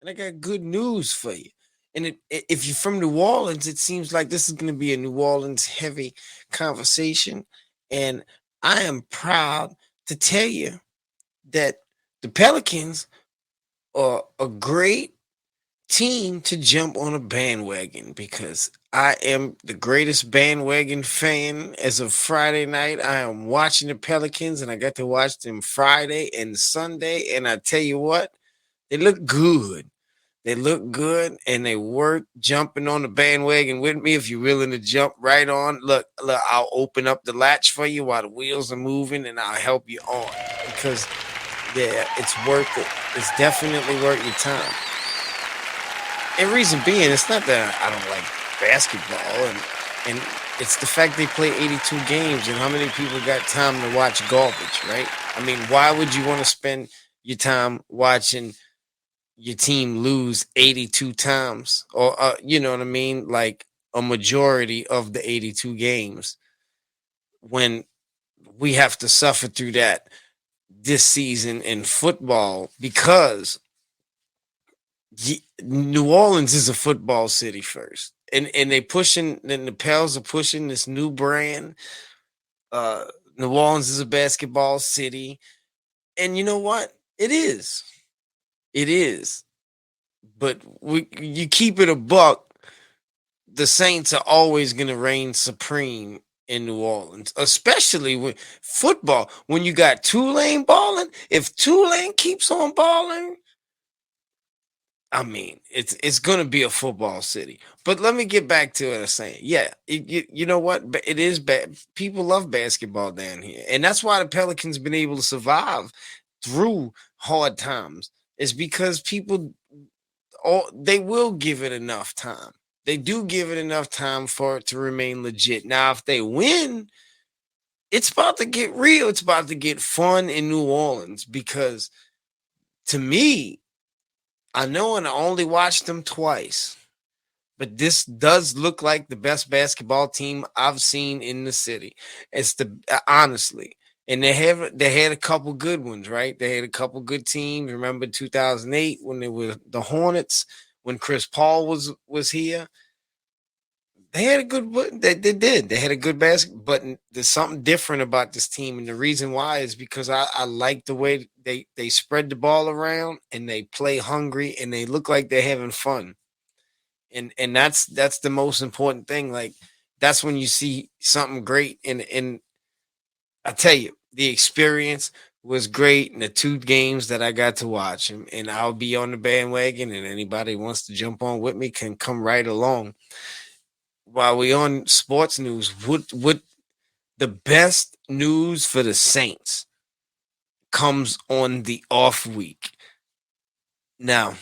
And I got good news for you. And if you're from New Orleans, it seems like this is going to be a New Orleans heavy conversation. And I am proud to tell you that the Pelicans are a great team to jump on a bandwagon because I am the greatest bandwagon fan as of Friday night. I am watching the Pelicans and I got to watch them Friday and Sunday. And I tell you what, they look good. They look good and they work jumping on the bandwagon with me. If you're willing to jump right on, look, I'll open up the latch for you while the wheels are moving and I'll help you on because yeah, it's worth it. It's definitely worth your time. And reason being, it's not that I don't like basketball, and it's the fact they play 82 games, and how many people got time to watch garbage, right? I mean, why would you want to spend your time watching your team lose 82 times, or you know what I mean, like a majority of the 82 games when we have to suffer through that this season in football because New Orleans is a football city first, and they pushing. Then the Pels are pushing this new brand. Uh, New Orleans is a basketball city, and you know what? It is. But you keep it a buck. The Saints are always going to reign supreme in New Orleans, especially with football. When you got Tulane balling, if Tulane keeps on balling, I mean, it's going to be a football city. But let me get back to what I was saying. Yeah, you know what? It is bad. People love basketball down here, and that's why the Pelicans been able to survive through hard times. Is because people, all they will give it enough time. They do give it enough time for it to remain legit. Now, if they win, it's about to get real. It's about to get fun in New Orleans because to me, I know and I only watched them twice, but this does look like the best basketball team I've seen in the city. It's the honestly, and they had a couple good ones, right? They had a couple good teams. Remember 2008 when they were the Hornets when Chris Paul was here. They had a good they did. They had a good basket, but there's something different about this team, and the reason why is because I like the way they spread the ball around and they play hungry and they look like they're having fun. And that's the most important thing. Like that's when you see something great. And I tell you, the experience was great in the two games that I got to watch, and I'll be on the bandwagon. And anybody who wants to jump on with me can come right along. While we on sports news, what the best news for the Saints comes on the off week. Now,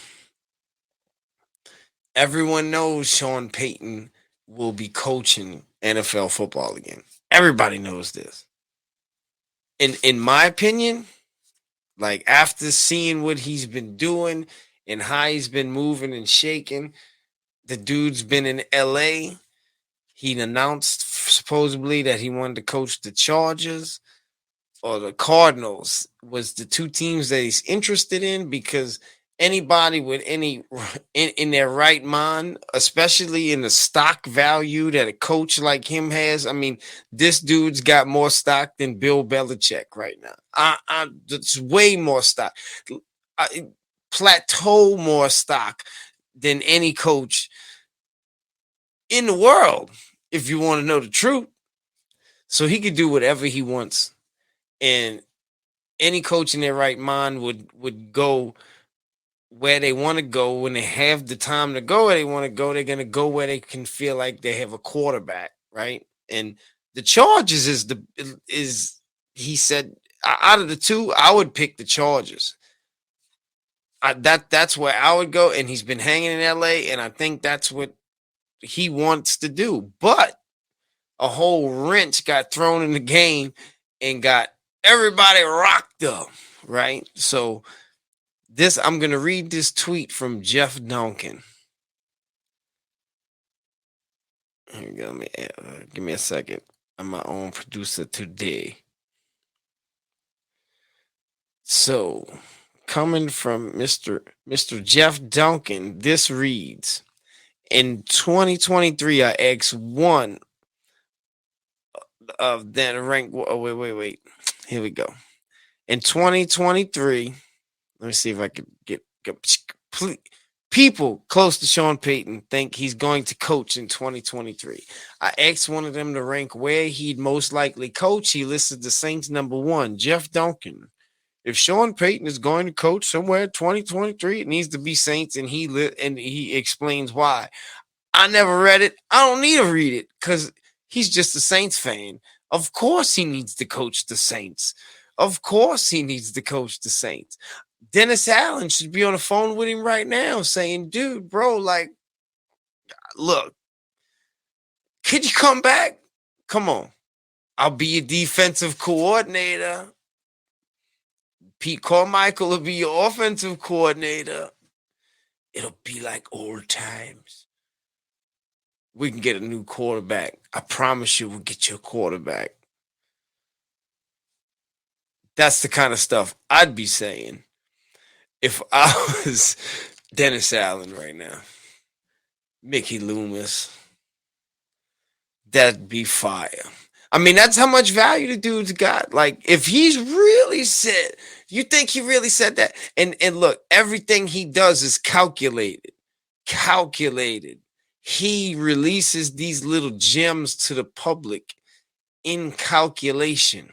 everyone knows Sean Payton will be coaching NFL football again. Everybody knows this. In my opinion, like after seeing what he's been doing and how he's been moving and shaking, the dude's been in LA. He announced supposedly that he wanted to coach the Chargers or the Cardinals was the two teams that he's interested in because anybody with any in their right mind, especially in the stock value that a coach like him has. I mean, this dude's got more stock than Bill Belichick right now. It's way more stock. I, plateau more stock than any coach in the world, if you want to know the truth. So he could do whatever he wants. And any coach in their right mind would go where they want to go when they have the time to go where they want to go. They're gonna go where they can feel like they have a quarterback, right? And the Chargers is he said out of the two, I would pick the Chargers. That's where I would go, and he's been hanging in LA, and I think that's what he wants to do. But a whole wrench got thrown in the game and got everybody rocked up, right? So this I'm gonna read this tweet from Jeff Duncan. Here you go. Give me a second. I'm my own producer today. So coming from Mr. Jeff Duncan, this reads, in 2023, I asked one of then rank. Oh, wait. Here we go. In 2023, let me see if I can get people close to Sean Payton think he's going to coach in 2023. I asked one of them to rank where he'd most likely coach. He listed the Saints number 1, Jeff Duncan. If Sean Payton is going to coach somewhere in 2023, it needs to be Saints, and he explains why. I never read it. I don't need to read it because he's just a Saints fan. Of course he needs to coach the Saints. Of course he needs to coach the Saints. Dennis Allen should be on the phone with him right now saying, dude, bro, like, look, could you come back? Come on. I'll be your defensive coordinator. Pete Carmichael will be your offensive coordinator. It'll be like old times. We can get a new quarterback. I promise you we'll get you a quarterback. That's the kind of stuff I'd be saying if I was Dennis Allen right now. Mickey Loomis. That'd be fire. I mean, that's how much value the dude's got. Like, if he's really said, you think he really said that? And look, everything he does is calculated. Calculated. He releases these little gems to the public in calculation.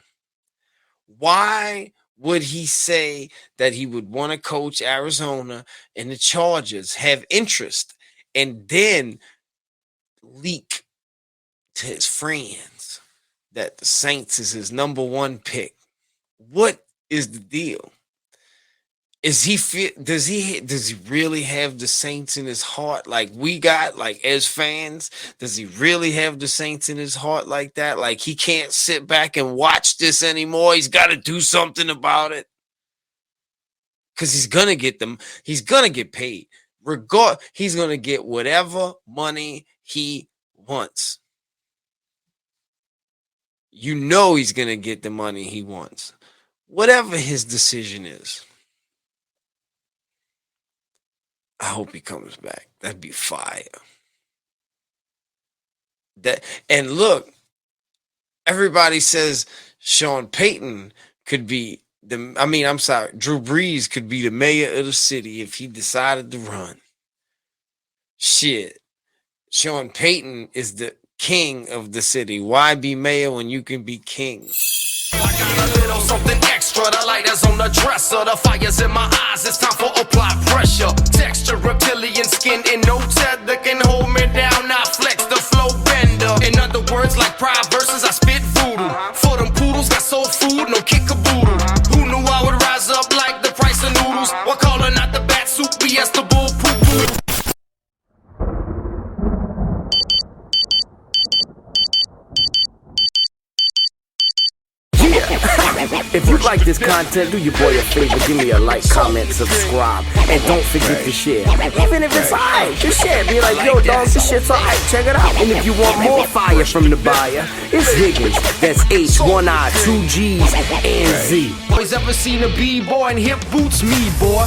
Why would he say that he would want to coach Arizona and the Chargers, have interest, and then leak to his friends that the Saints is his number 1 pick? What is the deal? Does he really have the Saints in his heart like we got, like as fans? Does he really have the Saints in his heart like that? Like he can't sit back and watch this anymore. He's got to do something about it. Because he's going to get them. He's going to get paid. He's going to get whatever money he wants. You know he's going to get the money he wants. Whatever his decision is. I hope he comes back. That'd be fire. And look, everybody says Sean Payton could be Drew Brees could be the mayor of the city if he decided to run. Shit. Sean Payton is the king of the city. Why be mayor when you can be king? I got a little something extra, the light is on the dresser, the fire's in my eyes, it's time for applied pressure. Texture, reptilian skin, and no tether can hold me down, I flex the flow bender. In other words, like pride verses, I spit voodoo. For them poodles, got soul food, no kick-a-boodle. Who knew I would rise up like the price of noodles? While calling out the bat soup, BS the bull poo-poo. If you like this content, do your boy a favor, give me a like, comment, subscribe, and don't forget to share. Even if it's alright, just share. Be like, yo, dog, this shit's alright, check it out. And if you want more fire from the buyer, it's Higgnz. That's H, 1 I, 2 G's, and Z. Boys ever seen a B-boy in hip boots? Me, boy.